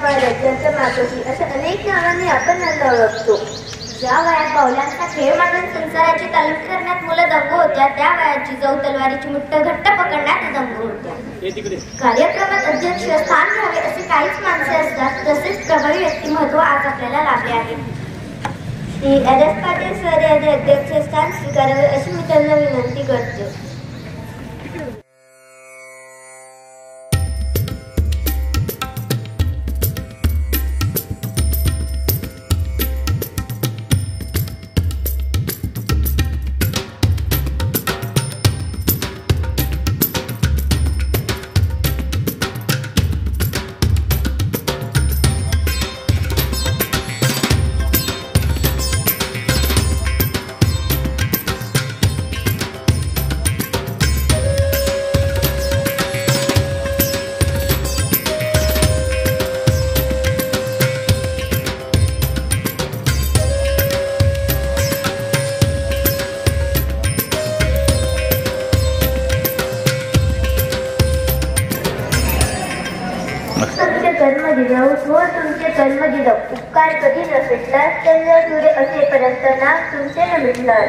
राज्याच्या मातोश्री अशा अनेक नावांनी आपण त्यांना ओळखतो. ज्या वयात बाहुल्यांचा खेळ मागून संसाराची तालीम करण्यात मुलं दंग होत्या, त्या वयात जिजाऊ तलवारीची मुठ्ठ घट्ट पकडण्यात दंग होत्या. कार्यक्रमात अध्यक्ष स्थान घ्यावे असे काहीच माणसे असतात, तसेच प्रभावी व्यक्तिमत्व आज आपल्याला लाभले आहे. श्री एस पाटील सर यांनी अध्यक्षस्थान स्वीकारावे अशी मी त्यांना विनंती करते. तुमचे कर्म दिलं उपकार कधी न फेटला, चंद्र सूर्य असेपर्यंत ना तुमचे न मिटणार.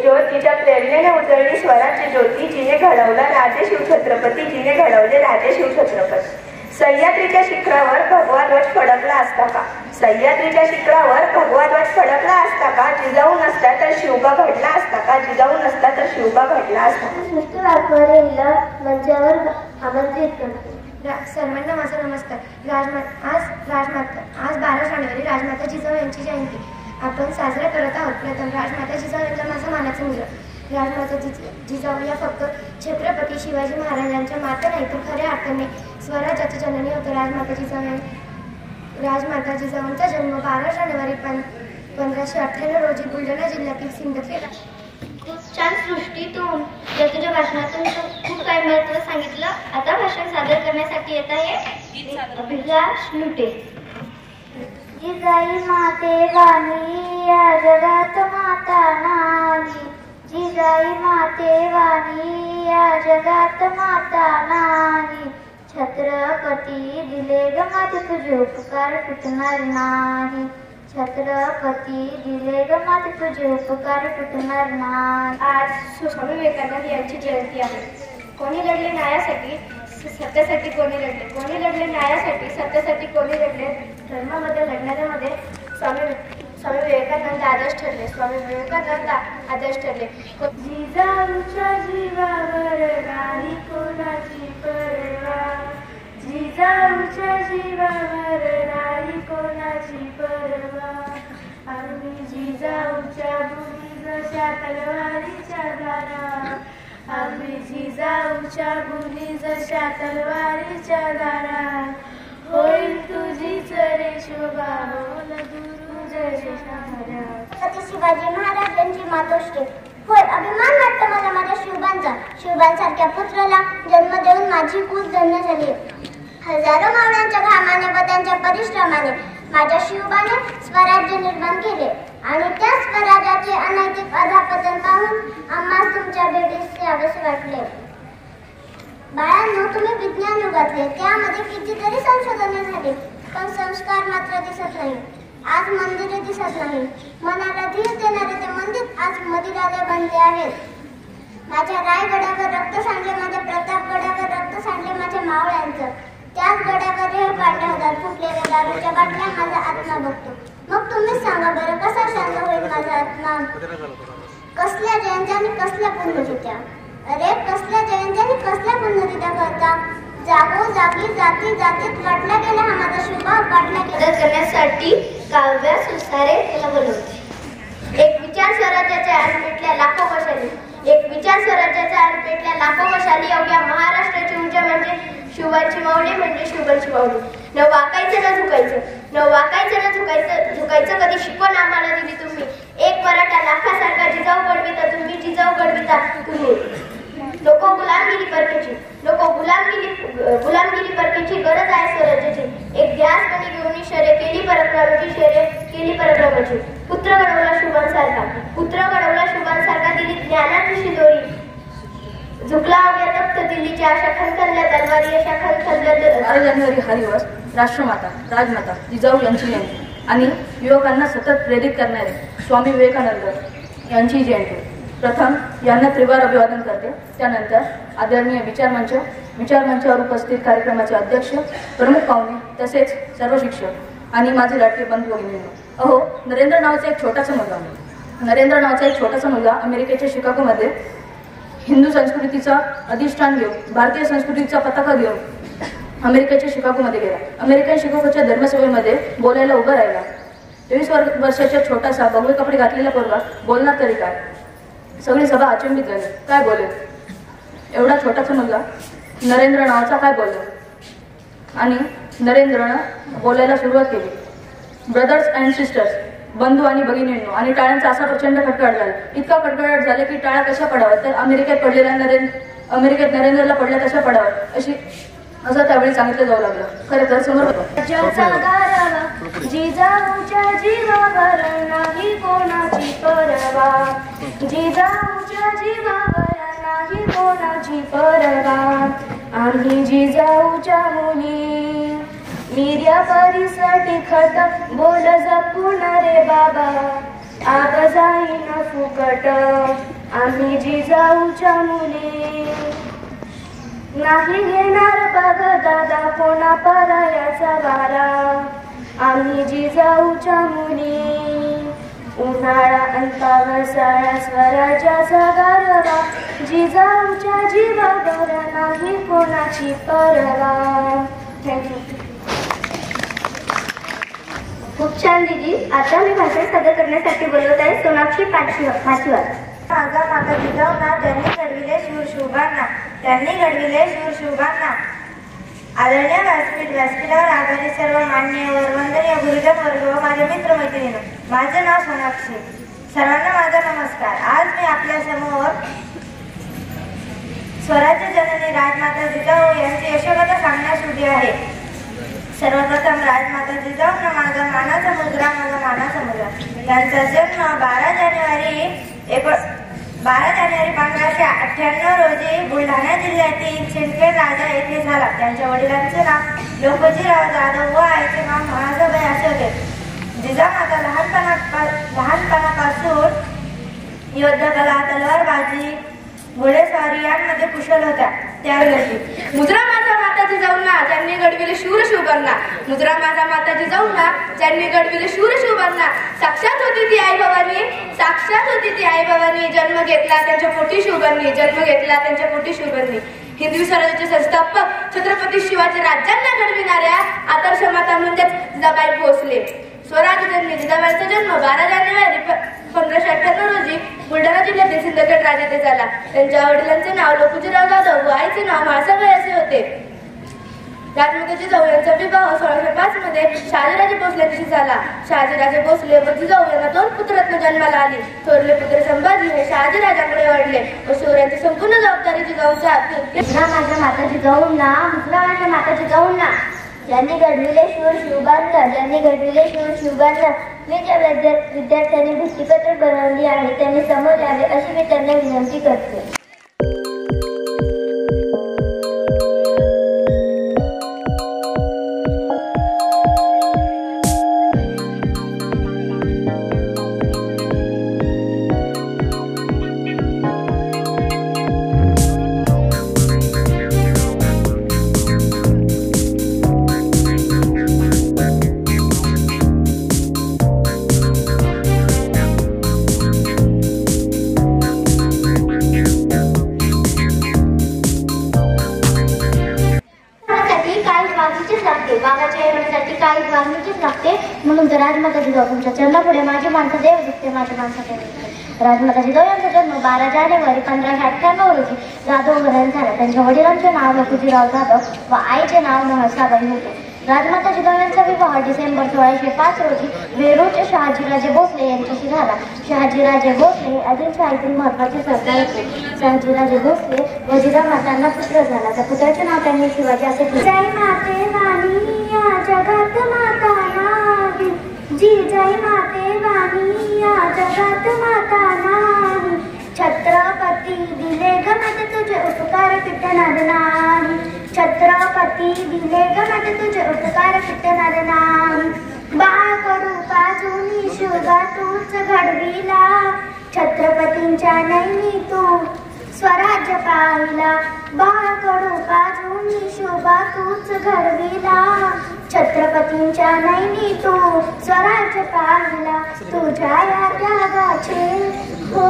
ज्योत तिच्या प्रेरणेने उजळली स्वराज्य ज्योती, जिने घडवला राजे शिवछत्रपती, जिने घडवले राजे शिवछत्रपती. सह्याद्रीच्या शिखरावर भगवा ध्वज फडकला असता का, सह्याद्रीच्या शिखरावर भगवा ध्वज फडकला असता का, जिजाऊ नसता तर शिवबा घडला असता का, जिजाऊ नसता तर शिवबा घडला असता. सृष्टी वाकवारे हिला मंचावर आमंत्रित करतो. सर्वांना माझा नमस्कार. आज 12 जानेवारी राजमाता जिजाऊ यांची जयंती आपण साजरा करत आहोत. प्रथम राजमाता जिजाऊ यांना माझा मानाचा मुलगा. राजमाता जिजाऊ या फक्त छत्रपती शिवाजी महाराजांच्या माता नाही तर खऱ्या अर्थाने स्वराज्याची जननी होते. राजमाता जिजाऊंचा जन्म 12 जानेवारी 1598 रोजी बुलढाणा जिल्ह्यातील सिंदखेड. खूप छान सृष्टी, तू तुझ्या भाषणातून खूप काही महत्त्व सांगितलं. आता भाषण सादर करण्यासाठी येत आहे अभिलाष लुटे. जिजाई माते वाणी या जगात माता नाही, जिजाई माते वाणी या जगात माता नाही. छत्रपती दिले ग माते तुझे उपकार तुटणार नाही, छत्रपती दिले ग माते तुझे उपकार तुटणार नाही. आज स्वामी विवेकानंद यांची जयंती आहे. कोणी लढले न्यायासाठी, सत्यासाठी कोणी लढले, कोणी लढले न्यायासाठी, सत्यासाठी कोणी लढले. धर्मामध्ये लढण्यामध्ये स्वामी विवेकानंद आदर्श ठरले, स्वामी विवेकानंद आदर्श ठरले. जिजाऊच्या जीवावर नाही कोणाची पर्वा, जिजाऊच्या जीवावर नाही कोणाची पर्वा. आम्ही जिजाऊच्या भूमी जशा तलवारीच्या धारा, आम्ही जिजाऊच्या भूमी जशा तलवारीच्या धारा. होईल तुझीच रे शोभा, होल गुरु जय छत्रपती शिवाजी महाराज यांची मातोश्री. होय, अभिमान वाटतो मला माझ्या शिवबांचा. शिवबांसारख्या पुत्राला जन्म देऊन माझी कुल धन्य झाली. हजारो मावळ्यांच्या घामाने व त्यांच्या परिश्रमाने माझ्या शिवबाने स्वराज्य निर्माण केले आणि त्या स्वराज्याचे अनैतिक अधापतन पाहून आम्हास तुमच्या भेटीस यावेसे वाटले. बाळांनो, तुम्ही विज्ञान युगातले, त्यामध्ये कितीतरी संशोधने झाली, पण संस्कार मात्र दिसत नाही. आज मंदिरे दिसत नाही. मनाला धीर देणारे ते मंदिर आज मदिरालय बनले आहेत. माझ्या रायगडावर रक्त सांडले, माझ्या प्रतापगडावर रक्त सांडले माझ्या मावळ्यांचं. त्याच गडावर रेह पाडल्या होतात फुटलेल्या दारूच्या बाटल्या. माझा आत्मा बघतो. मग तुम्हीच सांगा बरं, कसा शांत होईल माझा आत्मा. कसल्या जयंत्याने कसल्या पुण्यतिथ्या, अरे कसल्या जयंत्याने कसल्या पुण्यतिथ्या करता. जागोजागी जाती जातीत वाटला गेला हा माझा शिवबा, वाटला गेला करण्यासाठी काव्या सुसारे त्याला बोलवते. एक विचार स्वराज्याच्या आड पेटल्या लाखो वर्षांनी, एक विचार स्वराज्याच्या आड पेटल्या लाखो वर्षांनी अवघ्या महाराष्ट्राची ऊर्जा म्हणजे शिवाची मावळी, म्हणजे शिवबाची मावळी. न वाकायचं न झुकायचं, न वाकायचं न झुकायचं कधी शिकवण आम्हाला दिली तुम्ही. एक मराठा लाखासारखा जिजाऊ घडविता तुम्ही, जिजाऊ घडविता तुम्ही. नको गुलामगिरी परकेची, नको गुलामगिरी परकेची गरज आहे स्वराज्याची. एक ध्यास कोणी घेऊन शर्य केली पराक्रमाची, शर्य केली पराक्रमाची. पुत्र घडवला शुभांसारखा, पुत्र घडवला शुभांसारखा. दिली ज्ञानाची शिदोरी, झुकला अवघ्या तप्त दिल्लीच्या अशा खणखणल्या तलवारी, अशा खणखणल्या. 12 जानेवारी हा दिवस राष्ट्रमाता राजमाता जिजाऊ यांची जयंती आणि युवकांना सतत प्रेरित करणारे स्वामी विवेकानंद यांची जयंती. प्रथम यांना त्रिवार अभिवादन करते. त्यानंतर आदरणीय विचारमंचावर उपस्थित कार्यक्रमाचे अध्यक्ष, प्रमुख पाहुणे तसेच सर्व शिक्षक आणि माझे लाडके बंधू भगिनींनो. अहो, नरेंद्र नावाचा एक छोटासा मुलगा अमेरिकेच्या शिकागोमध्ये हिंदू संस्कृतीचा अधिष्ठान घेऊन, भारतीय संस्कृतीचा पताका घेऊन अमेरिकेच्या शिकागोमध्ये गेला. अमेरिकन शिकागोच्या धर्मसभेमध्ये बोलायला उभं राहिला. 23 वर्षाच्या छोटासा भगवे कपडे घातलेला पोरगा बोलणार तरी काय? सगळी सभा अचंबित झाली. काय बोलेल? एवढा छोटासा मुलगा नरेंद्र नावाचा काय बोलला? आणि नरेंद्रनं बोलायला सुरुवात केली. ब्रदर्स अँड सिस्टर्स, बंधू आणि भगिनींनो, आणि टाळ्यांचा असा प्रचंड खटखट झाला. इतका खटखट झाला की टाळ्या कशा पडाव्यात, तर अमेरिकेत नरेंद्रला पडल्या कशा पडाव्यात असं त्यावेळी सांगितलं जाऊ लागलं. खरं तर समोर जिजाऊच्या जीवावर नाही कोणाची परवा, जिजाऊच्या जीवावर नाही कोणाची परवा. आम्ही जिजाऊच्या मुली निर्या परीसाठी खट बोल जपून रे बाबा, आग जाईन फुकट. आम्ही जिजाऊच्या मुली नाही घेणार बघ दादा कोणा परायाचा वारा. आम्ही जिजाऊच्या मुली उन्हाळा आणि पावसाळा स्वराज्याचा गारवा, जिजाऊच्या जीवावर नाही कोणाची परवा. थँक्यू. खूप छान दीदी. आता मी भाषण सादर करण्यासाठी बोलवत आहे सोनाक्षी पाचीवार. माझा माता जिजाऊंना त्यांनी घडविले शूरशोभांना, त्यांनी घडविले शूरशोभांना. आदरणीय व्यासपीठावर आधारित सर्व मान्यवर वंदनीय गुरुजन वर्ग व माझे मित्र मैत्रिणी, माझे नाव सोनाक्षी. सर्वांना माझा नमस्कार. आज मी आपल्या समोर स्वराज्य जननी राजमाता जिजाऊ यांची यशोगाथा सांगण्यास उभी आहे. सर्वप्रथम राजमाता जिजाऊंना माझा मानाचा मुजरा. त्यांचा जन्म 12 जानेवारी 1598 रोजी बुलढाणा जिल्ह्यातील सिंदखेड राजा येथे झाला. त्यांच्या वडिलांचे नाव लोकोजीराव जाधव व आईचे नाव महाजबाई असे होते. जिजामाता लहानपणापासून युद्धकला, तलवारबाजी, घोडेस्वारी यांमध्ये कुशल होत्या. त्यावेळी मुजरा माझा माता जिजाऊंना ज्यांनी घडविले शूरशोभांना, मुजरा माझा माता जिजाऊंना ज्यांनी घडविले शूरशोभांना. साक्षात होती ती आई भवानी, जन्म घेतला त्यांच्या पोटी शोभांनी. हिंदवी स्वराज्याचे संस्थापक छत्रपती शिवाजी राज्यांना घडविणाऱ्या आदर्श माता म्हणजेच जिजाबाई भोसले. स्वराज्य जननी जिजाबाईंचा जन्म 12 जानेवारी 1598 रोजी बुलढाणा जिल्ह्यातील सिंदखेड राजा येथे झाला. त्यांच्या वडिलांचे नाव लोकोजीराव जाधव व आईचे नाव म्हाळसाबाई असे होते. राजमाता जिजाऊ यांचा विवाह 1605 मध्ये शहाजीराजे भोसले यांच्याशी झाला. शहाजीराजे भोसले व जिजाऊ यांना 2 पुत्ररत्न जन्माला आली. थोरले पुत्र संभाजी हे शहाजीराजांकडे वाढले व शिवरायांची संपूर्ण जबाबदारी जिजाऊंच्या हाती होती. मुजरा माझ्या माता जिजाऊंना ज्यांनी घडविले शूरशोभांना. मी ज्या विद्यार्थ्यांनी भित्तीपत्र बनवली आहे त्यांनी समोर यावे अशी मी त्यांना विनंती करते. म्हणून तर राजमाता जिजाऊ तुमच्या चरणापुढे माझी माणसं देव दिसते. राजमाता जिजाऊ यांचा जन्म 12 जानेवारी 1598 रोजी जाधव घराण्यात झाला. त्यांच्या वडिलांचे नाव लोकोजीराव जाधव व आईचे नाव म्हाळसाबाई होते. राजमाता जिजाऊ यांचा विवाह डिसेंबर 1605 रोजी वेरूळचे शहाजीराजे भोसले यांच्याशी झाला. शहाजीराजे भोसले आदिलशाहीतील महत्वाचे सरदार होते. शहाजीराजे भोसले व जिजामातांना पुत्र झाला. त्या पुत्राचे नाव त्यांनी शिवाजी असे ठेवले. जय माते वाणी या जगात माता नाही, जिजाई माते वाणी या जगात माता नाही. छत्रपती दिले गमत तुझे उपकार फिटणार नाही. छत्रपती छत्रपती दिले ग माझे तुझे उपकार फिटणार नाही. बाळकडू बाजूनी शुभा तूच घडविला, छत्रपतींच्या नैनी तू स्वराज्य पाहिला. बाळकडू बाजूनी शुभा तूच घडविला, छत्रपतींच्या नैनी तू स्वराज्य पाहिला. तुझ्या या त्यागाचे हो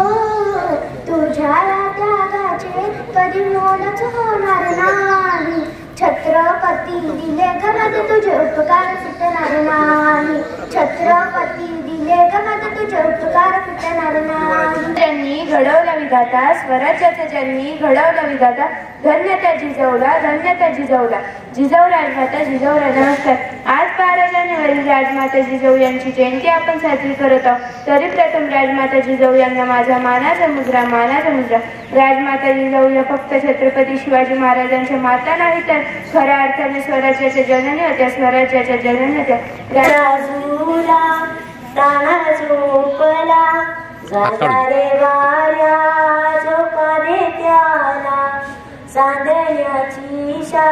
तुझ्या या त्यागाचे कधी मोलच होणार नाही. छत्रपती दिले ग माझे तुझे उपकार फिटणार नाही. छत्रपती दिले ग माझे तुझे उपकार फिटणार नाही. त्यांनी घडवला विधाता स्वराज्याचा ज्यांनी घडवला विधाता, धन्य त्या जिजाऊला धन्य त्या जिजाऊला. जिजाऊ राजमाता जिजाऊ नमस्कार. आज 12 जानेवारी राजमाता जिजाऊ यांची जयंती आपण साजरी करत आहोत. तरी प्रथम राजमाता जिजाऊ यांना माझा मानाचा मुजरा मानाचा मुजरा. राजमाता जिजाऊ या फक्त छत्रपती शिवाजी महाराजांच्या माता नाही तर खऱ्या अर्थाने स्वराज्याच्या जननी होत्या, स्वराज्याच्या जननी होत्या. राजूला ताना झोपला जाणारे वाऱ्या झोका देत्याला, चांदण्याची शा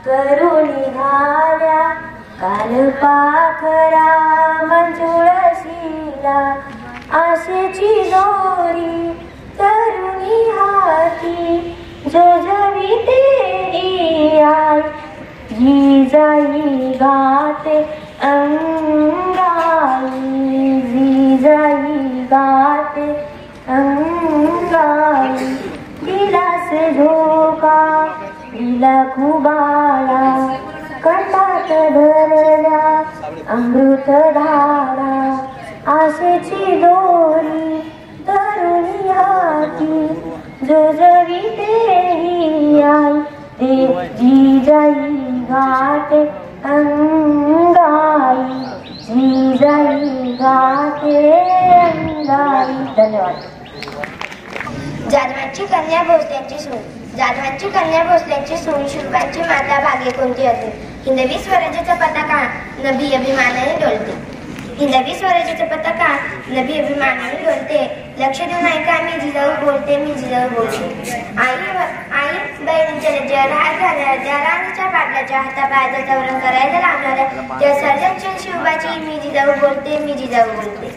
करून निघाल्या काल पाखरा मंजुळ शिला. आशेची दोरी तरुणी हाती जो जवी तेरी आई, जिजाई गाते अंगाई जिजाई गाते अंगाई. दिलास झोका दिला खुबाळा कटात धरल्या अमृत धारा. आशेची दोरी तरुणी हाती जो जवी तेरी आई, ते जिजाई घाटे अंगाई जिजाई घाटे अंगाई. धन्यवाद. जाधवांची कन्या भोसल्याची सून. जाधवांची कन्या भोसल्याची सून शुभांची माता भाग्य कोणती असेल. हिंदवी स्वराज्याचा पताका नभी अभिमानाने डोलते. हिंदवी स्वराज्याचा पताका नभी अभिमानाने डोलते. लक्ष देऊन ऐका मी जिजाऊ बोलते मी जिजाऊ बोलते. आई बहिणीच्या लज्जेवर हात घालणाऱ्या, राणीच्या पाटलाच्या हातापायाचा चौरंग करायला लावणाऱ्या त्या सर्जनशील शिवबाची मी जिजाऊ बोलते मी जिजाऊ बोलते.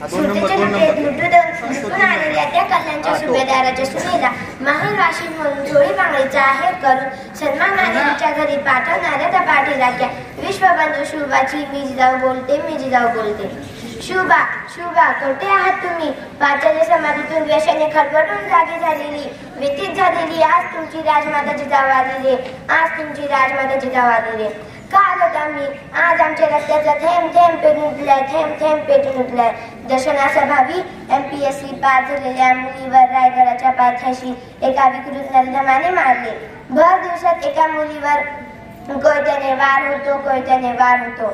सुरतेच्या नगरीत लुटून आलेल्या त्या कल्याणच्या सुभेदाराच्या सुनेला माहेर वाशी म्हणून झोळी बांगडीचा आहेर करून सन्मानाने तिच्या घरी पाठवणाऱ्या त्या पाठीराख्या विश्वबंधू शिवबाची मी जिजाऊ बोलते मी जिजाऊ बोलते. शुभा शुभा कोठे आहात तुम्ही. पाचार्य समाधीतून व्यशाने खडबडून जागी झालेली व्यतीत झालेली आज तुमची राजमाता जिजाऊ आलेली आज तुमची राजमाता जिजाऊ आलेली. का आलोत आम्ही आज आमच्या रक्ताचा थेंब थेंब पेटून उठलाय थेंब थेंब पेटून उठलाय. दर्शनासभावी MPSC पास झालेल्या मुलीवर रायगडाच्या पायथ्याशी एका विकृत नरधमाने मारले. भर दिवसात एका मुलीवर कोयत्याने वार होतो.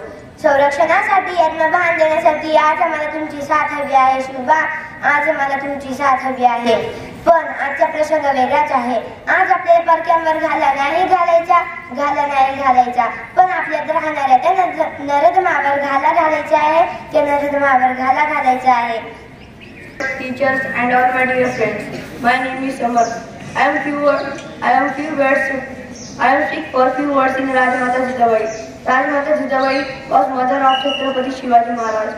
संरक्षणासाठी यांना भान देण्यासाठी आज आम्हाला तुमची साथ हवी आहे शुभा. आज आम्हाला तुमची साथ हवी आहे. पण आजचा प्रसंग वेगळाच आहे. आज आपल्याला परक्यांवर घाला नाही घालायचा पण आपल्यात राहणाऱ्या त्या नरधमावर घाला घालायचा आहे. त्या नरधमावर घाला घालायचा आहे. Teachers and all my dear friends, my name is Samar. I am speak for few words in Rajmata Jijabai. Rajmata Jijabai was mother of Chhatrapati Shivaji Maharaj.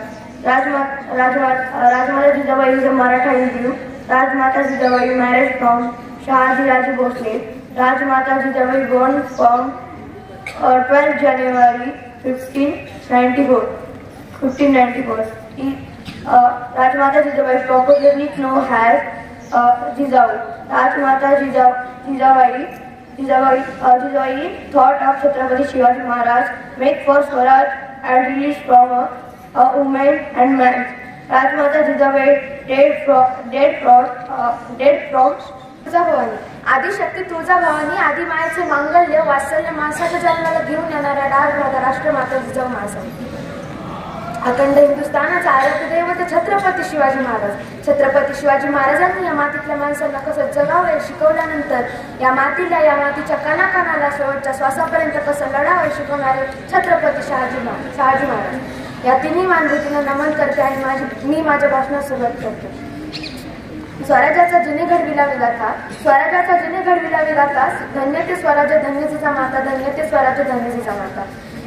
Rajmata Jijabai is a Maratha Hindu. Rajmata Jijabai married from Shahaji Raje Bhosle. Rajmata Jijabai born from 12 January 1594. Rajmata Jijabai is popularly known as Jijau. Rajmata Jijabai thought of Chhatrapati Shivaji Maharaj, make for Swaraj and release from a woman and man. Rajmata Jijabai dead from Tuljabhavani. Adishakti Tuljabhavani आदी मायेचे मांगल्य वात्सल्य माणसाच्या जन्माला घेऊन येणाऱ्या डाळमाता राष्ट्रमाता जिजाऊ महाराज. अखंड हिंदुस्थानाचा आराध्य दैवत छत्रपती शिवाजी महाराज. छत्रपती शिवाजी महाराजांनी या मातीतल्या माणसांना कसं जगावं हे शिकवल्यानंतर या मातीच्या कणाकणाला शेवटच्या श्वासापर्यंत कसं लढावं हे शिकवणारे छत्रपती शहाजी महाराज. या तिन्ही मानवतींना नमन करते आणि मी माझ्या भाषणात सुरुवात करते. स्वराज्याचा जुने घडविला विधाता, स्वराज्याचा जुने घडविला विधाता, धन्य ते स्वराज्य धन्य जिजा माता, धन्य ते स्वराज्य धन्य जिजा माता.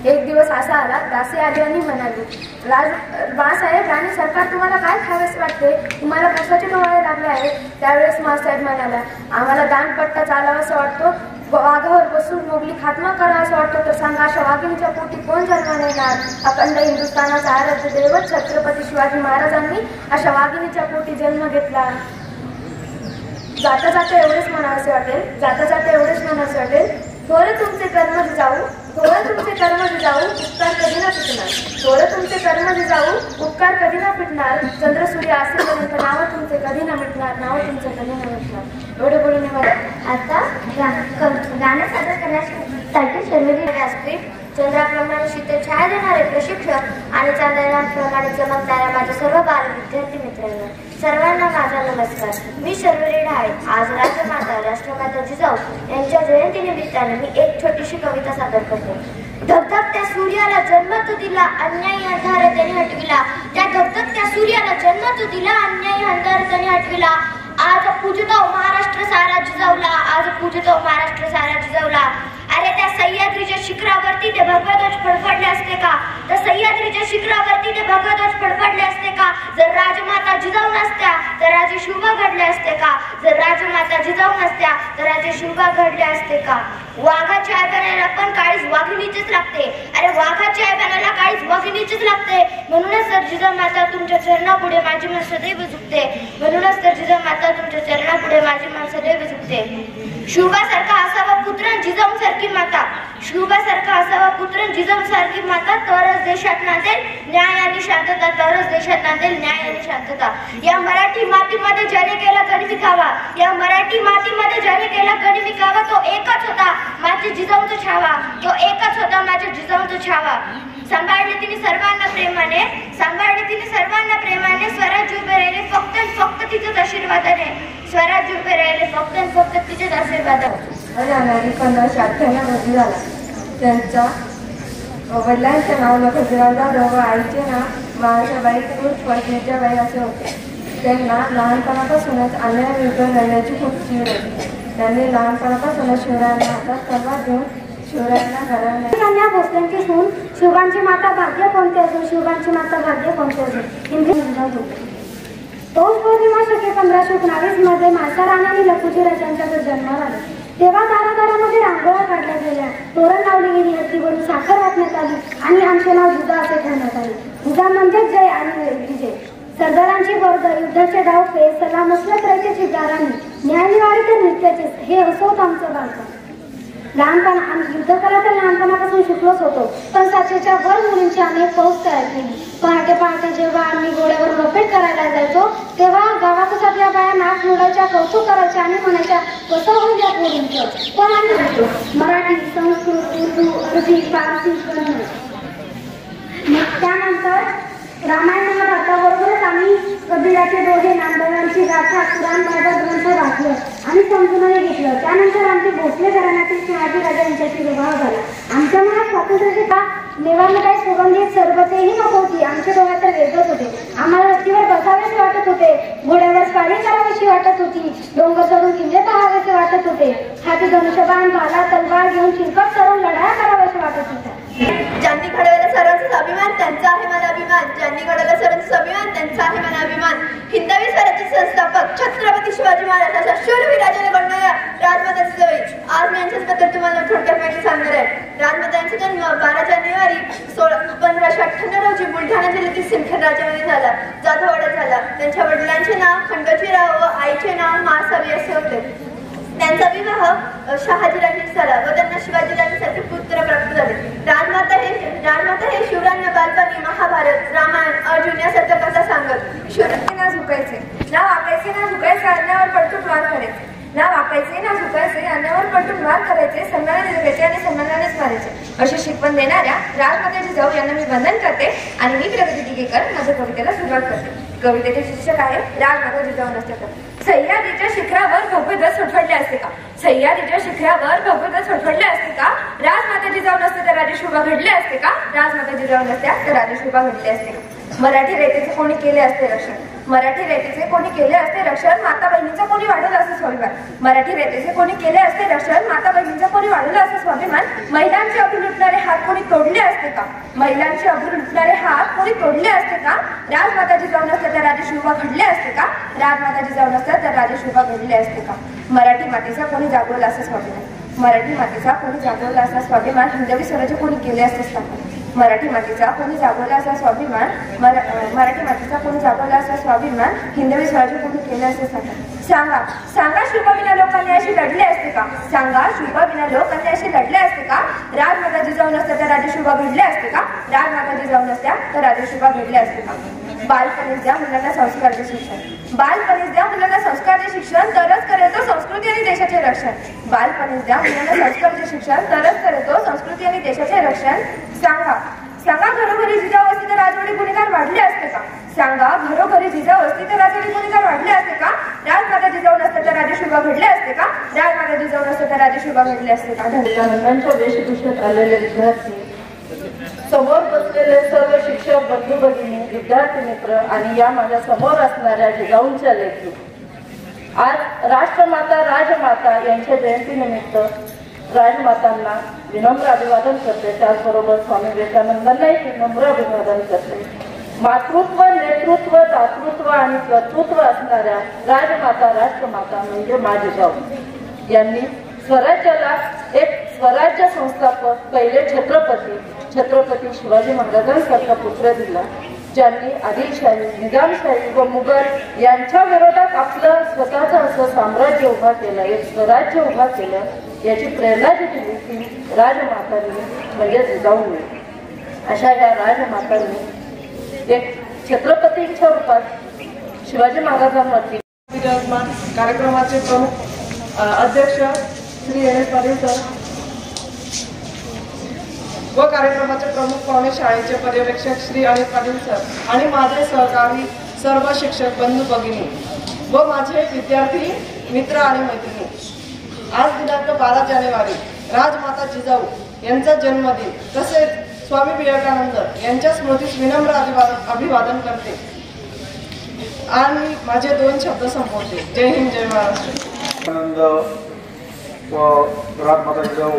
एक दिवस असा आला, दासी आली आणि म्हणाली, बाळासाहेब राणी सरकार तुम्हाला काय खावेस वाटते, तुम्हाला कशाचे डोळे लागले आहेत. त्यावेळेस मासाहेब म्हणाला, आम्हाला दानपट्टा चालावासा वाटतो, वाघावर बसून मोगली खात्मा करा असं वाटतं तर सांगा, अशा वाघिणीच्या पोटी कोण जन्माला येणार. अखंड हिंदुस्थानाचा आराध्य दैवत छत्रपती शिवाजी महाराजांनी अशा वाघिणीच्या पोटी जन्म घेतला. जाता जाता एवढेच म्हणावसे वाटेल, जाता जाता एवढेच म्हणावसे वाटेल, थोडे तुमचे कर्म जाऊ, थोडे तुमचे कर्म जाऊ, उपकार कधी ना पिटणार. थोडे तुमचे कर्म जाऊ, उपकार कधी ना पिटणार. चंद्र सूर्य असेपर्यंत नाव तुमचे कधी ना मिटणार, नाव तुमचे कधी ना मिटणार. एवढे बोलून आता गाणं सादर करण्यासाठी शर्मिली व्यासपीठ, चंद्राप्रमाणे शीतल छाया देणारे प्रशिक्षक आणि चांदण्याप्रमाणे चमकणाऱ्या माझ्या सर्व बाल विद्यार्थी मित्रांनो, सर्वांना माझा नमस्कार. मी शर्मिली ढाळे. आज राजमाता राष्ट्रमाता जिजाऊ यांच्या जयंतीनिमित्ताने मी एक छोटीशी कविता सादर करते. धगधगत्या सूर्याला जन्म तू दिला, अन्यायी अंधार त्याने हटविला. त्या धगधगत्या सूर्याला जन्म तू दिला, अन्यायी अंधार त्याने हटविला. आज पूजतो महाराष्ट्र सारा जिजाऊला, आज पूजतो महाराष्ट्र सारा जिजाऊला. अरे त्या सह्याद्रीच्या शिखरावरती ते भगवध्वज फडफडले असते का, त्या सह्याद्रीच्या शिखरावरती ते भगवध्वज फडफडले असते का, जर राजमाता जिजाऊ नसत्या तर राजे शिवबा घडले असते का, जर राजमाता जिजाऊ नसत्या तर राजे शिवबा घडले असते का. वाघाच्या आयबनाला पण काळीच वाघिणीचीच लागते. अरे वाघाच्या आयबनाला काळीच वाघिणीचीच लागते. म्हणूनच तर जिजाऊ माता तुमच्या चरणापुढे माझी मन सदैव झुकते. म्हणूनच तर जिजाऊ माता तुमच्या चरणापुढे माझी मन सदैव झुकते. शिवबासारखा असावा पुत्र जिजाऊ सारखी माता, शिवबासारखा असावा पुत्र जिजाऊ सारखी माता, तरच देशात नांदेल न्याय आणि शांतता, तरच देशात नांदेल न्याय आणि शांतता. या मराठी मातीमध्ये ज्याने केला गणविकावा, या मराठी मातीमध्ये ज्याने केला गणविकावा, तो एकच होता माझ्या जिजाऊचा छावा, तो एकच होता माझ्या जिजाऊचा छावा. सांभाळले तिने सर्वांना प्रेमाने, सांभाळले तिने सर्वांना प्रेमाने, स्वराज्य उभे राहिले फक्त फक्त तिच्याच आशीर्वादाने, स्वराज्य उभे राहिले फक्त फक्त तिच्याच आशीर्वादाने. जानेवारी 1598 रोजी झाला. त्यांच्या वडिलांचे नाव लखनराव जाधव व आईचे नाव महाराष्ट्राबाई पत्नीच्या बाई असे होते. त्यांना लहानपणापासूनच अन्यायाविरुद्ध लढण्याची खूप चीड होती. त्यांनी लहानपणापासूनच शिवरायांना हातात तलवार घेऊन शिवरायांना घडवले. भोसल्यांची सून शिवबांची माता भाग्य कोणते असून, शिवबांची माता भाग्य कोणते असून हिंदी तोच पौर्णिमा शके 1519 मध्ये माता राणी आणि लखुजी राजांच्या जन्माला आला. तेव्हा दारादारामध्ये रांगोळ्या काढल्या गेल्या, तोरण लावली गेली, हत्तीवरून साखर वाटण्यात आली आणि आमचे नाव जुदा असे ठेवण्यात आले. जुदा म्हणजे जय आणि विजय. सरदारांची वर्ग, युद्धाचे डावपे, सलाम असलत राहायचे गारांनी, न्यायनिवाडी ते नृत्याचे, हे असं होतं आमचं बालपण. लहानपण आम्ही युद्धकला तर लहानपणापासून शिकलोच होतो, पण 700च्या वर मुलींची आम्ही एक फौज तयार केली. पहाटे पहाटे जेव्हा आम्ही घोड्यावर रफेट करायला जायचो तेव्हा गावातच आपल्या बाया नाक मोडायच्या, कौतुक करायच्या आणि म्हणायच्या कसं होईल या पोरींचं. पण आम्ही होतो मराठी, संस्कृत, उर्दू, अरबी, फारसी, कन्नड. त्यानंतर रामायण महाभारताबरोबरच आम्ही कबीराचे दोहे, नामदेवांची गाथा, कुराण बाबा ग्रंथ वाचलं आणि समजूनही घेतलं. त्यानंतर आमचे भोसले घराण्यातील शिवाजी राजा यांच्याशी विवाह झाला. आमच्या मनात स्वातंत्र्याची का नेवाला काही सुगंधित सरबतेही नको होती. आमच्या डोळ्यात तर वेगळंच होते. आम्हाला रस्त्यावर बसावेसे वाटत होते, घोड्यावर स्वारी करावीशी वाटत होती, डोंगर चढून किल्ले पाहावेसे वाटत होते, हाती धनुष्यबाण, भाला, तलवार घेऊन चिलकट चढून लढाया कराव्याशा वाटत होत्या. ज्यांनी घडवलेला सर्वांचा अभिमान त्यांचा आहे मला अभिमान, ज्यांनी घडवलेला सर्वांचा अभिमान त्यांचा आहे मला अभिमान. हिंदवी स्वराज्याचे संस्थापक छत्रपती शिवाजी महाराज अशा शूरवीर राजाने बनणाऱ्या राजमाता जिजाऊ आज मी यांच्याबद्दल तुम्हाला थोडक्यात माहिती सांगणार आहे. राजमाता यांचा जन्म 12 जानेवारी 1598 रोजी बुलढाणा जिल्ह्यातील सिंदखेड राज्यामध्ये झाला, जाधववाड्यात झाला. त्यांच्या वडिलांचे नाव खंडोजीराव व आईचे नाव मासावी असे होते. त्यांचा विवाह शहाजीराजांशी झाला व त्यांना शिवाजीराजांसारखे पुत्र प्राप्त झाले. राजमाता हे शिवरायांना बालपणी महाभारत, रामायण, अर्जुन यासारख्या कथा सांगत. शिवरायांना ना झुकायचे, ना वाकायचे, ना झुकायचे, अन्यावर पलटून वार करायचे, ना वाकायचे, ना झुकायचे, अन्यावर पलटून वार करायचे, सन्मानाने जगायचे आणि सन्मानानेच मारायचे अशी शिकवण देणाऱ्या राजमाता जिजाऊ यांना मी वंदन करते आणि मी प्रगती दिगेकर माझ्या कवितेला सुरुवात करते. कवितेचे शीर्षक आहे राजमाता जिजाऊ नसत्या तर. सह्याद्रीच्या शिखरावर भगवध्वज फडफडले असते का, सह्याद्रीच्या शिखरावर भगवध्वज फडफडले असते का, राजमाता जिजाऊ नसते तर राजे शिवबा घडले असते का, राजमाता जिजाऊ नसत्या तर राजे शिवबा घडले असते का. मराठी रयतेचे कोणी केले असते रक्षण, मराठी रयतेचे कोणी केले असते रक्षण, माता बहिणीचा कोणी वाढवलं असे स्वाभिमान, मराठी रयतेचे कोणी केले असते रक्षण, माता बहिणीचा कोणी वाढवलं असे स्वाभिमान. महिलांचे अभि लुटणारे हात कोणी तोडले असते का, महिलांचे अभि लुटणारे हात कोणी तोडले असते का, राजमाता जिजाऊ नसत्या तर राजे शिवबा घडले असते का, राजमाता जिजाऊ नसत्या तर राजे शिवबा घडले असते का. मराठी मातेचा कोणी जागवला असे स्वाभिमान, मराठी मातेचा कोणी जागवला असा स्वाभिमान, हिंदवी स्वराज्य कोणी केले असते स्थापन, मराठी मातेचा कोणी जागवला असा स्वाभिमान, मराठी मातेचा कोणी जागवला असा स्वाभिमान, हिंदवी स्वराज्य कोणी केले असते स्थापन. सांगा सांगा शिवबाविना लोक अन्यायाशी लढले असते का, सांगा शिवबाविना लोक अन्यायाशी लढले असते का, राजमाता जिजाऊ नसत्या तर राजे शिवबा घडले असते का, राजमाता जिजाऊ नसत्या तर राजे शिवबा घडले असते का. बालपणीच द्या मुलांना संस्कारचे शिक्षण, बालपणीच द्या मुलांना संस्कारचे शिक्षण, तरच करेल तो संस्कृती आणि देशाचे रक्षण, बालपणीच द्या मुलांना संस्कारचे शिक्षण, तरच करेल तो संस्कृती आणि देशाचे रक्षण. सांगा सांगा घरोघरी जिजाऊ असती तर राजवाडी गुन्हेगार वाढले असते का, सांगा घरोघरी जिजाऊ असती तर राजवाडी गुन्हेगार वाढले असते का, राजमाता जिजाऊ नसत्या तर राजे शिवबा घडले असते का, राजमाता जिजाऊ नसत्या तर राजे शिवबा घडले असते का. रंगांच्या वेशभूषेत आलेले विद्यार्थी, समोर बसलेले सर्व शिक्षक बंधू भगिनी, विद्यार्थी मित्र आणि या माझ्या समोर असणाऱ्या जिजाऊंच्या लेखी, आज राष्ट्रमाता राजमाता यांच्या जयंतीनिमित्त राजमातांना विनम्र अभिवादन करते, त्याचबरोबर स्वामी विवेकानंदांनाही विनम्र अभिवादन करते. मातृत्व, नेतृत्व, दातृत्व आणि कर्तृत्व असणाऱ्या राजमाता राष्ट्रमाता म्हणजे माझी जिजाऊ यांनी स्वराज्याला एक स्वराज्य संस्थापक पहिले छत्रपती शिवाजी महाराजांसारखा पुत्र दिला, ज्यांनी आदिलशाही, निजामशाही व मुघल यांच्या विरोधात आपलं स्वतःचं असं साम्राज्य उभा केलं, एक स्वराज्य उभा केलं. याची प्रेरणा जी दिली ती राजमातांनी म्हणजे जिजाऊंनी. अशा या राजमातांनी एक छत्रपतींच्या रूपात शिवाजी महाराजांवरती कार्यक्रमाचे प्रमुख अध्यक्ष Shri N S Patil sir व कार्यक्रमाचे प्रमुख पाहुणे शाळेचे पर्यवेक्षक श्री अनिल पाटील सर आणि माझे सहकारी सर्व शिक्षक बंधू भगिनी व माझे विद्यार्थी मित्र आणि मैत्रिणी. आज दिनांक 12 जानेवारी राजमाता जिजाऊ यांचा जन्मदिन तसेच स्वामी विवेकानंद यांच्या स्मृतीस विनम्र अभिवादन करते आणि माझे 2 शब्द संपवते. जय हिंद, जय महाराष्ट्र. आनंद व राजमाता जिजाऊ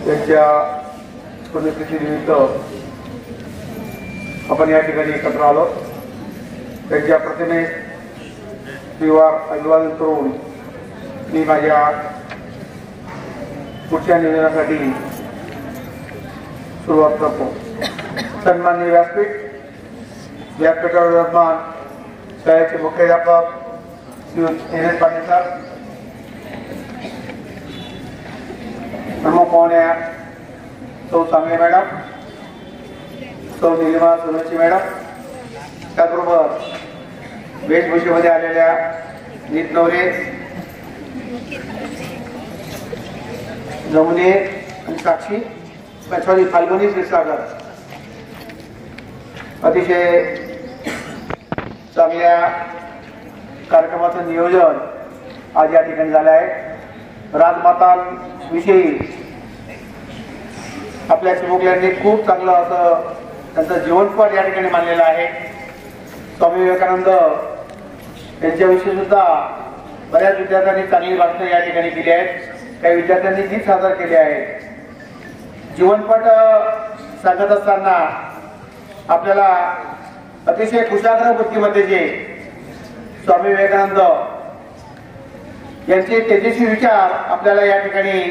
यांच्या स्मृतिनिमित्त आपण या ठिकाणी एकत्र आलो. त्यांच्या प्रतिमेस श्रीवार अभिवादन करून मी माझ्या पुढच्या निवेदनासाठी सुरुवात करतो. सन्माननीय व्यासपीठ, व्यासपीठावर विराजमान शाळेचे मुख्याध्यापक Shri N S Patil sir, प्रमुख पाहुण्या सौ सांगले मॅडम, सौ निलिमा सोनवणे मॅडम, त्याचबरोबर वेशभूषेमध्ये आलेल्या नीत नवरे, जमुने आणि साक्षी फाल्गुनी क्षीरसागर, अतिशय चांगल्या कार्यक्रमाचं नियोजन आज या ठिकाणी झालं आहे. राजमातांविषयी आपल्या चिमुकल्यांनी खूप चांगलं असं त्यांचं जीवनपट या ठिकाणी मांडलेलं आहे. स्वामी विवेकानंद यांच्याविषयी सुद्धा बऱ्याच विद्यार्थ्यांनी चांगली भाषणं या ठिकाणी केली आहेत, काही विद्यार्थ्यांनी गीत सादर केले आहे. जीवनपट सांगत असताना आपल्याला अतिशय कुशाग्र बुद्धिमत्तेचे स्वामी विवेकानंद यांचे तेजस्वी विचार आपल्याला या ठिकाणी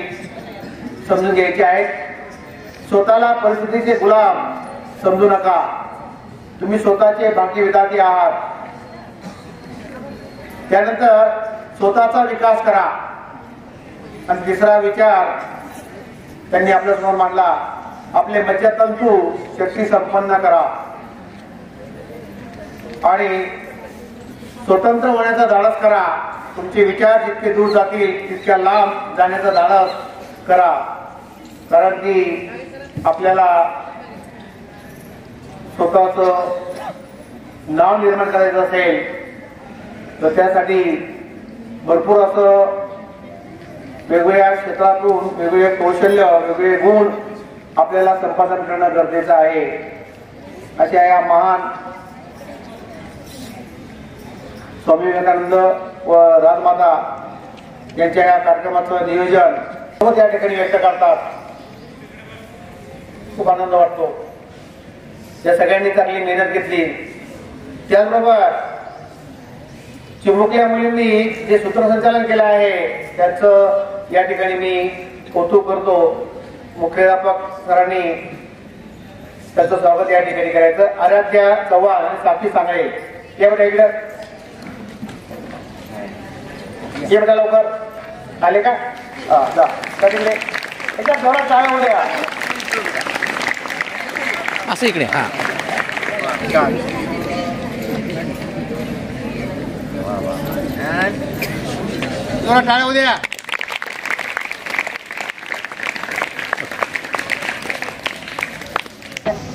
समजून घ्यायचे आहेत. स्वतःला परिस्थितीचे गुलाम समजू नका, तुम्ही स्वतःचे भाग्य विधाते आहात. त्यानंतर स्वतःचा विकास करा. आणि तिसरा विचार त्यांनी आपल्यासमोर मांडला, आपले मज्जातंतू शक्ती संपन्न करा आणि स्वतंत्र होण्याचा धाडस करा. तुमचे विचार जितके दूर जातील तितक्या लांब जाण्याचा धाडस करा. कारण की आपल्याला स्वतःचं नाव निर्माण करायचं असेल तर त्यासाठी भरपूर असं वेगवेगळ्या क्षेत्रातून वेगवेगळे कौशल्य, वेगवेगळे गुण आपल्याला संपादन करणं गरजेचं आहे. अशा या महान स्वामी विवेकानंद व राजमाता यांच्या या कार्यक्रमाचं नियोजन सर्व या ठिकाणी व्यक्त करतात. खूप आनंद वाटतो. या सगळ्यांनी चांगली मेहनत घेतली. त्याचबरोबर चिमुकल्या मुलींनी जे सूत्रसंचालन केलं आहे त्याचं या ठिकाणी मी कौतुक करतो. मुख्याध्यापक सरांनी त्याचं स्वागत या ठिकाणी करायचं. आराध्या चव्हाण आणि साक्षी सांगळे या बेटा इकडे ये बेटा लवकर आले का? जा तिकडे याच्यात जोरात टाळ्या होऊ द्या. असं इकडे हा जोरात टाळ्या होऊ द्या.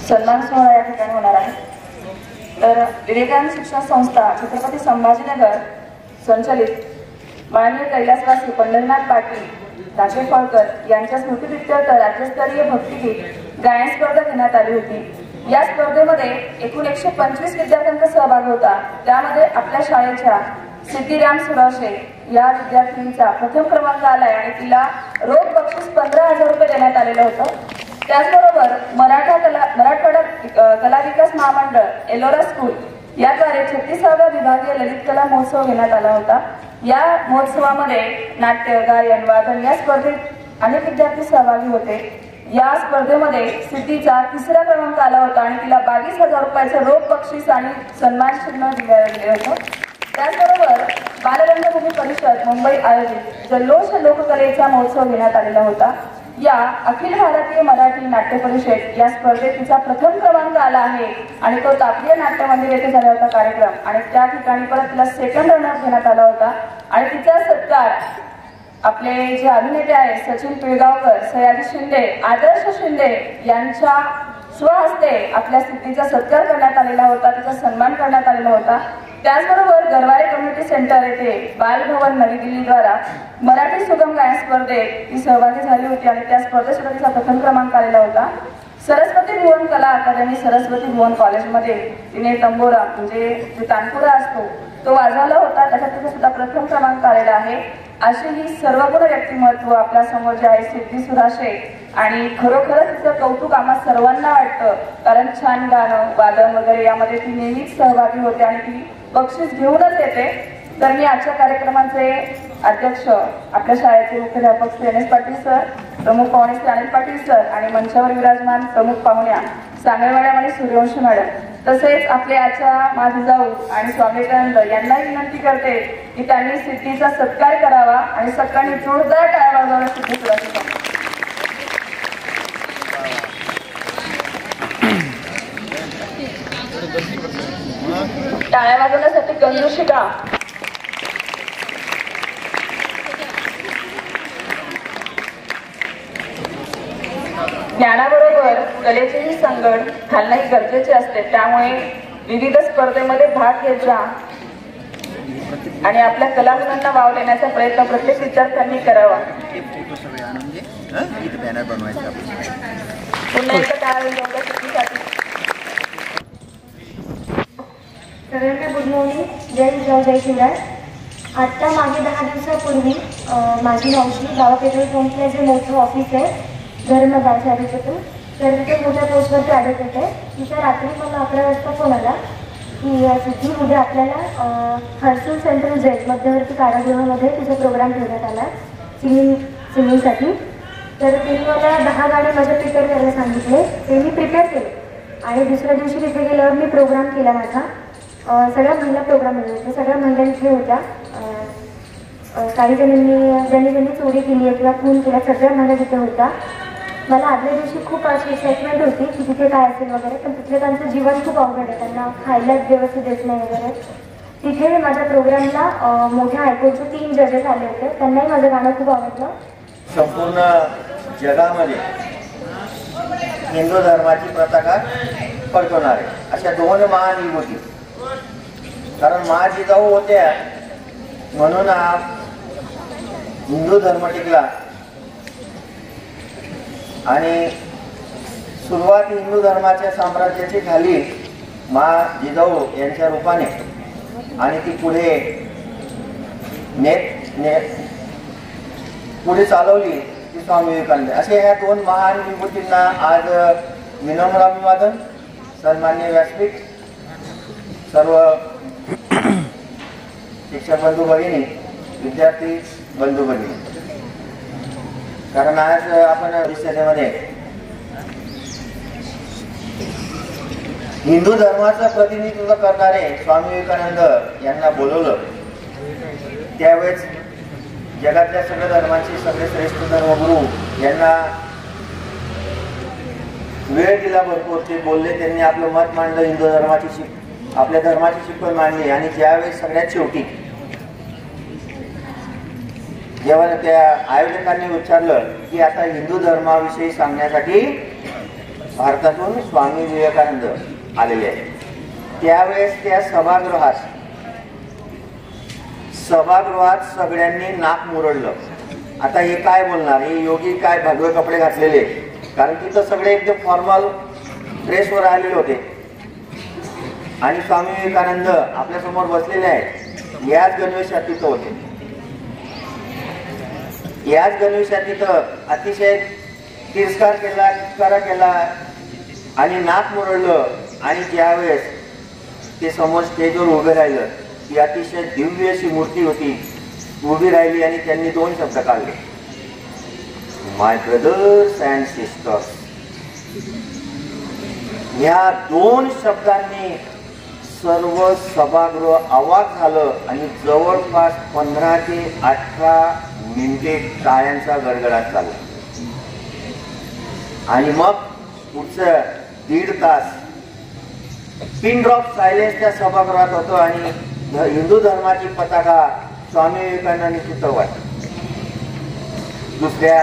सन्मान सोहळा या ठिकाणी होणार आहे. तर विवेकानंद शिक्षण संस्था छत्रपती संभाजीनगर संचलित माननीय कैलासवासी पंढरीनाथ पाटील दाखेफळकर यांच्या स्मृतिप्रित्यर्थ राज्यस्तरीय भक्तिगीत गायन स्पर्धा घेण्यात आली होती. या स्पर्धेमध्ये एकूण 125 विद्यार्थ्यांचा सहभाग होता. त्यामध्ये आपल्या शाळेच्या सिद्धिराम सुराशे या विद्यार्थिनीचा प्रथम क्रमांक आलाय आणि तिला रोख बक्षीस 15,000 रुपये देण्यात आलेलं होतं. त्याचबरोबर मराठवाडा कला विकास महामंडळ एलोरा स्कूल याद्वारे 36व्या विभागीय ललित कला महोत्सव घेण्यात आला होता. या महोत्सवामध्ये नाट्य, गायन, वादन या स्पर्धेत अनेक विद्यार्थी सहभागी होते. या स्पर्धेमध्ये सिद्धीचा 3रा क्रमांक आला होता आणि तिला 22,000 रुपयाचं रोख बक्षीस आणि सन्मान चिन्ह दिलं गेलं होतं. त्याचबरोबर बालरंगभूमी परिषद मुंबई आयोजित जल्लोष लोककलेचा महोत्सव घेण्यात आलेला होता. या अखिल भारतीय मराठी नाट्य परिषद या स्पर्धेत तिचा प्रथम क्रमांक आला आहे आणि तो तापीय नाट्य मंदिर येथे झाला होता कार्यक्रम आणि त्या ठिकाणी परत तिला सेकंड रनर घेण्यात आला होता आणि तिचा सत्कार आपले जे अभिनेते आहेत सचिन पिळगावकर, सयाजी शिंदे, आदर्श शिंदे यांच्या स्वहस्ते आपल्या सिद्धीचा सत्कार करण्यात आलेला होता. तिचा सन्मान करण्यात आलेला होता. त्याचबरोबर गरवारे कम्युनिटी सेंटर येथे बालभवन नवी दिल्ली द्वारा मराठी सुगम गायन स्पर्धेत ती सहभागी झाली होती आणि त्या स्पर्धेत सुद्धा तिचा प्रथम क्रमांक आलेला होता. सरस्वती भुवन कला अकादमी सरस्वती भुवन कॉलेजमध्ये तिने तंबोरा म्हणजे जो तानपुरा असतो तो वाजवला होता. त्याच्यात तिचा सुद्धा प्रथम क्रमांक आलेला आहे. अशी ही सर्वगुण व्यक्तिमत्व आपल्या समोर जे आहे सिद्धी सुराशे आणि खरोखरच तिचं कौतुक आम्हा सर्वांना वाटतं कारण छान गाणं वादन वगैरे यामध्ये ती नेहमीच सहभागी होते आणि ती बक्षीस घेऊनच येते. तर मी आजच्या कार्यक्रमाचे अध्यक्ष आपल्या शाळेचे मुख्याध्यापक श्री एन.एस. पाटील सर, प्रमुख पाहुणे श्री अनिल पाटील सर आणि मंचावर विराजमान प्रमुख पाहुण्या सांगळे मॅडम आणि सूर्यवंशी मॅडम तसेच आपले आजच्या माझे जाऊ आणि स्वामी विवेकानंद यांनाही विनंती करते की त्यांनी सिद्धीचा सत्कार करावा आणि सगळ्यांनी जोरदार टाळ्या वाजवाव्या सिद्धी सुराशेचा. टाळ्या वाजवण्यासाठी कंजूशिका ज्ञानाबरोबर कलेचेही संगड घालणंही गरजेचे असते. त्यामुळे विविध स्पर्धेमध्ये भाग घेत जा आणि आपल्या कलागुणांना वाव देण्याचा प्रयत्न प्रत्येक विद्यार्थ्यांनी करावा. पुन्हा एकदा टाळ्या सिद्धीसाठी. सगळ्यांना गुड मॉर्निंग. जय जिजाऊ जय शिवराय. आत्ता मागे 10 दिवसापूर्वी माझी मावशी गावा पेट्रोल पंपला जे मोठं ऑफिस आहे धर्मदास ॲडव्होकेट तर तिथे मोठ्या पोस्टवरती ॲडव्होकेट आहे. तिच्या रात्री मला 11 वाजता फोन आला की सिद्धी उद्या आपल्याला हर्सूल सेंट्रल जेल मध्यवर्ती कारागृहामध्ये तिचा प्रोग्राम ठेवण्यात आला सिंगिंगसाठी. तर तिने मला 10 गाणे माझ्या प्रिपेअर करायला सांगितले. ते मी प्रिपेअर केले आणि दुसऱ्या दिवशी तिथे गेल्यावर मी प्रोग्राम केला माझा. सगळ्या महिला प्रोग्राम होते. सगळ्या महिला इथे होत्या. काही ज्यांनी चोरी केली आहे किंवा खून केला सगळ्या महिला तिथे होत्या. मला आदल्या दिवशी खूप अशी एक्साइटमेंट होती की तिथे काय असेल वगैरे पण तिथे त्यांचं जीवन खूप अवघड आहे. त्यांना खायला व्यवस्थित देत नाही वगैरे. तिथे माझ्या प्रोग्रामला मोठ्या हायकोर्टचे 3 जजेस आले होते. त्यांनाही माझं गाणं खूप आवडलं. संपूर्ण जगामध्ये हिंदू धर्माची पताका फडकवणारे अशा 2 महान विभूती. कारण महाजिजाऊ होत्या म्हणून हा हिंदू धर्म टिकला आणि सुरुवात हिंदू धर्माच्या साम्राज्याची झाली मा जिजाऊ यांच्या रूपाने आणि ती पुढे चालवली ती स्वामी विवेकानंद. असे ह्या दोन महान विभूतींना आज विनम्र अभिवादन. सन्माननीय व्यासपीठ, सर्व शिक्षक बंधू भगिनी, विद्यार्थी बंधू भगिनी, कारण आज आपण परिषदेमध्ये हिंदू धर्माचं प्रतिनिधित्व करणारे स्वामी विवेकानंद यांना बोलवलं. त्यावेळेस जगातल्या सगळ्या धर्मांचे सगळे श्रेष्ठ धर्मगुरू यांना वेळ दिला भरपूर. ते बोलले, त्यांनी आपलं मत मांडलं, हिंदू धर्माची आपल्या धर्माची शिकवण मांडली. आणि ज्यावेळेस सगळ्यात शेवटी जेव्हा त्या आयोजकांनी विचारलं की आता हिंदू धर्माविषयी सांगण्यासाठी भारतातून स्वामी विवेकानंद आलेले आहेत, त्यावेळेस त्या सभागृहात सगळ्यांनी नाक मुरडलं. आता हे काय बोलणार, हे योगी काय भगवे कपडे घातलेले, कारण तिथं सगळे एकदम फॉर्मल ड्रेसवर आलेले होते आणि स्वामी विवेकानंद आपल्या समोर बसलेले आहेत. याच गणवेशात तिथं होते. याच गणवेशात तिथं अतिशय तिरस्कार केला आणि नाक मुरडलं. आणि ज्यावेळेस ते समोर स्टेजवर उभे राहिलं, ती अतिशय दिव्य अशी मूर्ती होती, उभी राहिली आणि त्यांनी दोन शब्द काढले, माय ब्रदर्स अँड सिस्टर्स. या दोन शब्दांनी सर्व सभागृह अवाक झालं आणि जवळपास 15 ते 18 मिनिटे टाळ्यांचा गडगडाट झाला. आणि मग पुढचं 1.5 तास पिन ड्रॉप सायलेन्स त्या सभागृहात होतं आणि हिंदू धर्माची पताका स्वामी विवेकानंदांनी तिथं वाटली. दुसऱ्या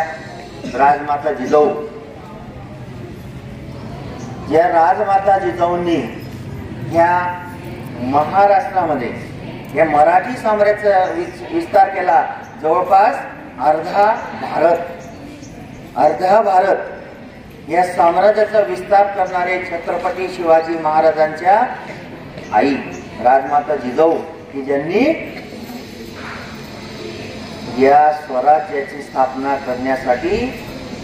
राजमाता जिजाऊ, या राजमाता जिजाऊंनी ह्या महाराष्ट्रामध्ये या मराठी साम्राज्याचा विस्तार केला. जवळपास अर्धा भारत या साम्राज्याचा विस्तार करणारे छत्रपती शिवाजी महाराजांच्या आई राजमाता जिजाऊ, की ज्यांनी या स्वराज्याची स्थापना करण्यासाठी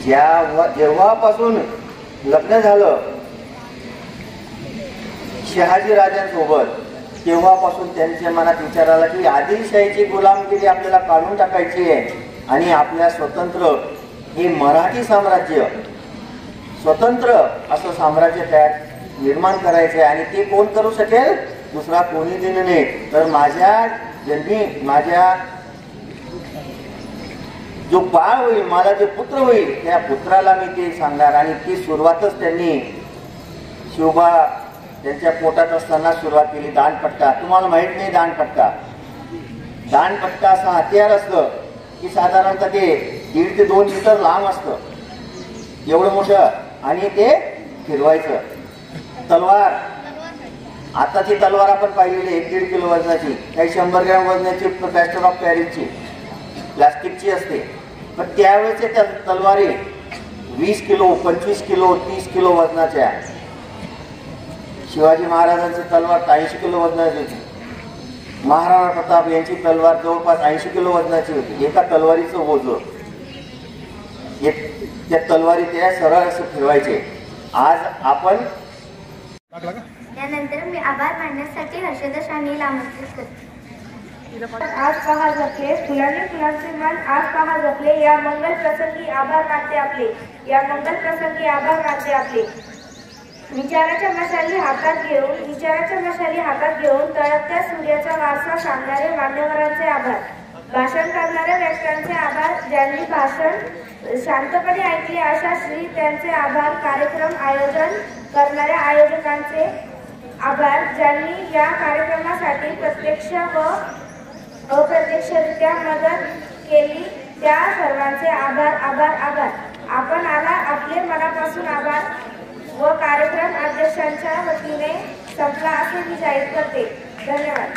जेव्हापासून लग्न झालं शहाजी राजांसोबत, तेव्हापासून त्यांच्या मनात विचार आला की आदिलशाहीची गुलामगिरी आपल्याला काढून टाकायची आहे आणि आपल्या स्वतंत्र हे मराठी साम्राज्य, स्वतंत्र असं साम्राज्य निर्माण करायचे. आणि ते कोण करू शकेल, दुसरा कोणी दिलं नाही तर माझ्या जो बाळ होईल, माझा जे पुत्र होईल, त्या पुत्राला मी ते सांगणार. आणि ती सुरुवातच त्यांनी शिवबा त्यांच्या पोटात असताना सुरुवात केली. दानपट्टा, तुम्हाला माहित नाही दानपट्टा असं हत्यार असतं की साधारणतः ते 1.5 ते 2 मीटर लांब असतं, एवढं मोठं, आणि ते फिरवायचं. तलवार, आताची तलवार आपण पाहिलेली 1-1.5 किलो वजनाची, काही 100 ग्रॅम वजनाची प्लॅस्टर ऑफ पॅरिसची प्लास्टिकची असते. पण त्यावेळेचे त्या तलवारी 20 किलो, 25 किलो, 30 किलो वजनाच्या. शिवाजी महाराजांची तलवार 80 किलो वजनाची होती. महाराणा प्रताप यांची तलवार जवळपास 80 किलो वजनाची होती. एका तलवारीचं ओझं, त्या तलवारी त्या सरळ असं फिरवायचे. आज आपण त्यानंतर मी आभार मानण्यासाठी हर्षदा शानील आमंत्रित करते. आज पहा जपले फुलांनी फुलांचे मान, आज पहा जपले या मंगल प्रसंगी आभार मानते आपले, या मंगल प्रसंगी आभार मानते आपले. विचाराच्या मशाली हातात घेऊन तळपत्या सूर्याचा वारसा सांगणारे मान्यवरांचे आभार, भाषण करणाऱ्या व्यक्तींचे आभार, ज्यांनी भाषण शांतपणे ऐकले अशा श्री त्यांचे आभार, कार्यक्रम आयोजन करणाऱ्या आयोजकांचे आभार, ज्यांनी या कार्यक्रमासाठी प्रत्यक्ष व अप्रत्यक्षरित्या मदत केली, त्या सर्वांचे आभार आभार आभार. आपण आला आपले मनापासून आभार व कार्यक्रम अध्यक्षांच्या वतीने संपला असे मी जाहीर करते. धन्यवाद.